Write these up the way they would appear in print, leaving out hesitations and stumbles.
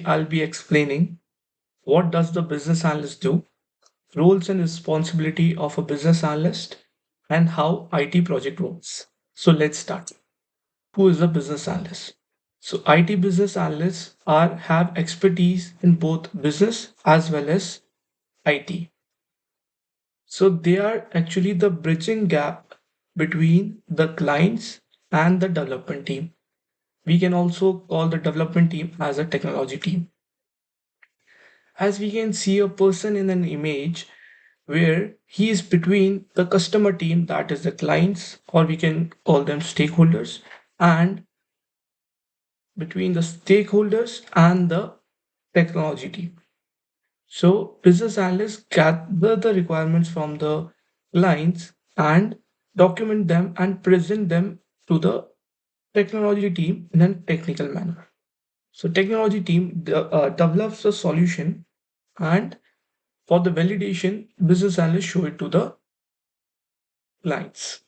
I'll be explaining what does the business analyst do, roles and responsibility of a business analyst, and how IT project works. So let's start. Who is a business analyst? So IT business analysts have expertise in both business as well as IT. So they are actually the bridging gap between the clients and the development team. We can also call the development team as a technology team. As we can see a person in an image where he is between the customer team, that is the clients, or we can call them stakeholders, and between the stakeholders and the technology team. So business analysts gather the requirements from the clients and document them and present them to the technology team in a technical manner. So technology team develops a solution, and for the validation, business analysts show it to the clients.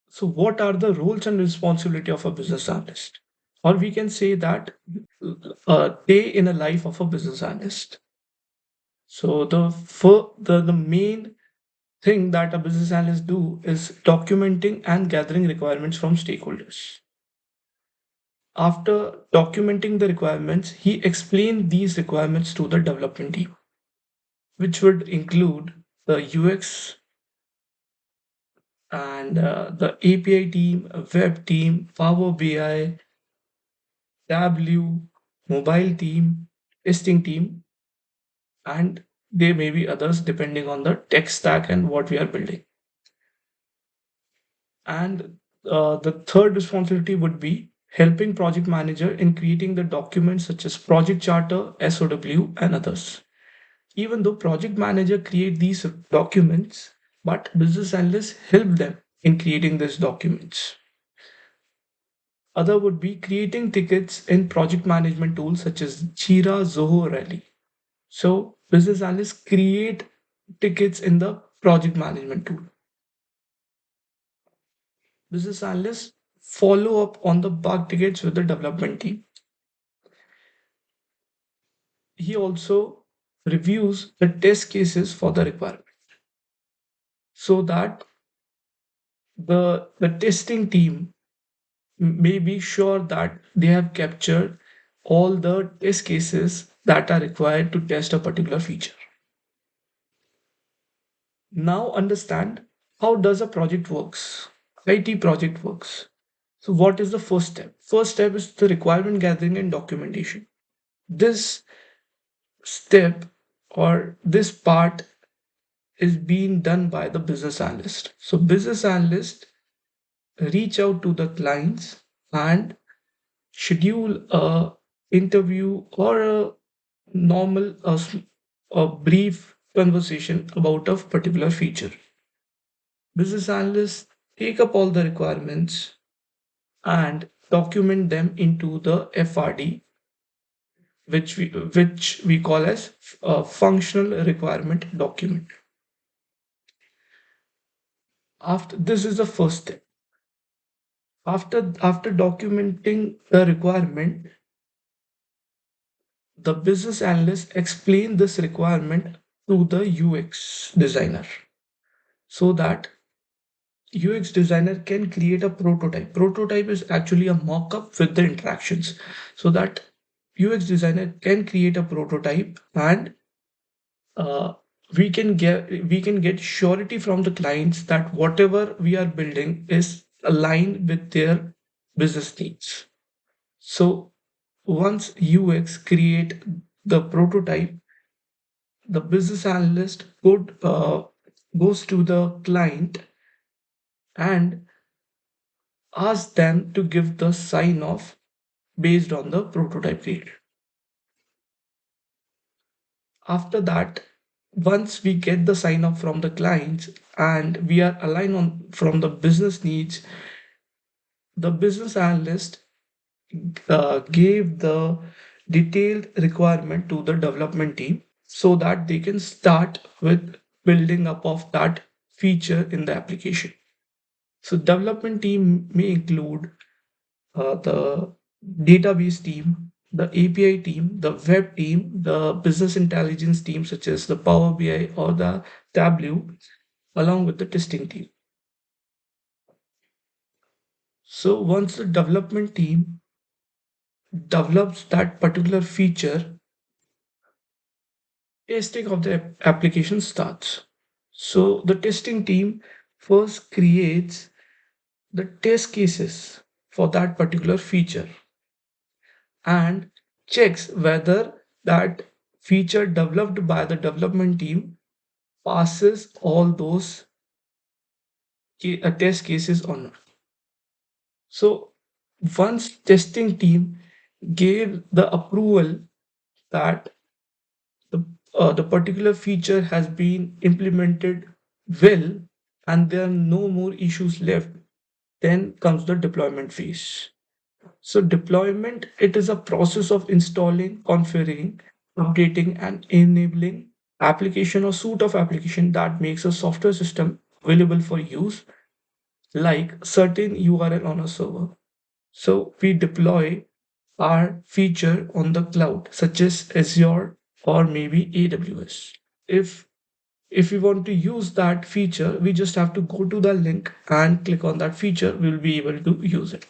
So what are the roles and responsibility of a business analyst? Or we can say that a day in a life of a business analyst. So the main thing that a business analyst do is documenting and gathering requirements from stakeholders. After documenting the requirements, he explained these requirements to the development team, which would include the UX and the API team, web team, Power BI, Tableau, mobile team, testing team, and there may be others depending on the tech stack and what we are building. And the third responsibility would be helping project manager in creating the documents such as project charter, SOW, and others. Even though project manager create these documents, but business analysts help them in creating these documents. Other would be creating tickets in project management tools such as Jira, Zoho, Rally. So business analysts create tickets in the project management tool. Business analysts follow up on the bug tickets with the development team. He also reviews the test cases for the requirement so that the testing team may be sure that they have captured all the test cases that are required to test a particular feature. Now understand how does a project works. IT project works. So what is the first step? First step is the requirement gathering and documentation. This step or this part is being done by the business analyst. So business analyst reach out to the clients and schedule a interview or a normal a brief conversation about a particular feature. Business analysts take up all the requirements and document them into the FRD, which we call as a functional requirement document. After this is the first step. After documenting the requirement, the business analyst explain this requirement to the UX designer so that UX designer can create a prototype. Prototype is actually a mock-up with the interactions so that UX designer can create a prototype, and uh, we can get surety from the clients that whatever we are building is aligned with their business needs. So once UX create the prototype, the business analyst goes to the client and asks them to give the sign off based on the prototype created. After that, once we get the sign off from the clients and we are aligned on from the business needs, the business analyst gave the detailed requirement to the development team so that they can start with building up of that feature in the application. So development team may include the database team, the API team, the web team, the business intelligence team, such as the Power BI or the Tableau, along with the testing team. So once the development team develops that particular feature, testing of the application starts. So the testing team first creates the test cases for that particular feature and checks whether that feature developed by the development team passes all those test cases or not. So once testing team gave the approval that the particular feature has been implemented well and there are no more issues left, then comes the deployment phase. So deployment, it is a process of installing, configuring, updating, and enabling application or suite of application that makes a software system available for use, like certain URL on a server. So we deploy our feature on the cloud, such as Azure or maybe AWS. If if we want to use that feature, we just have to go to the link and click on that feature. We'll be able to use it.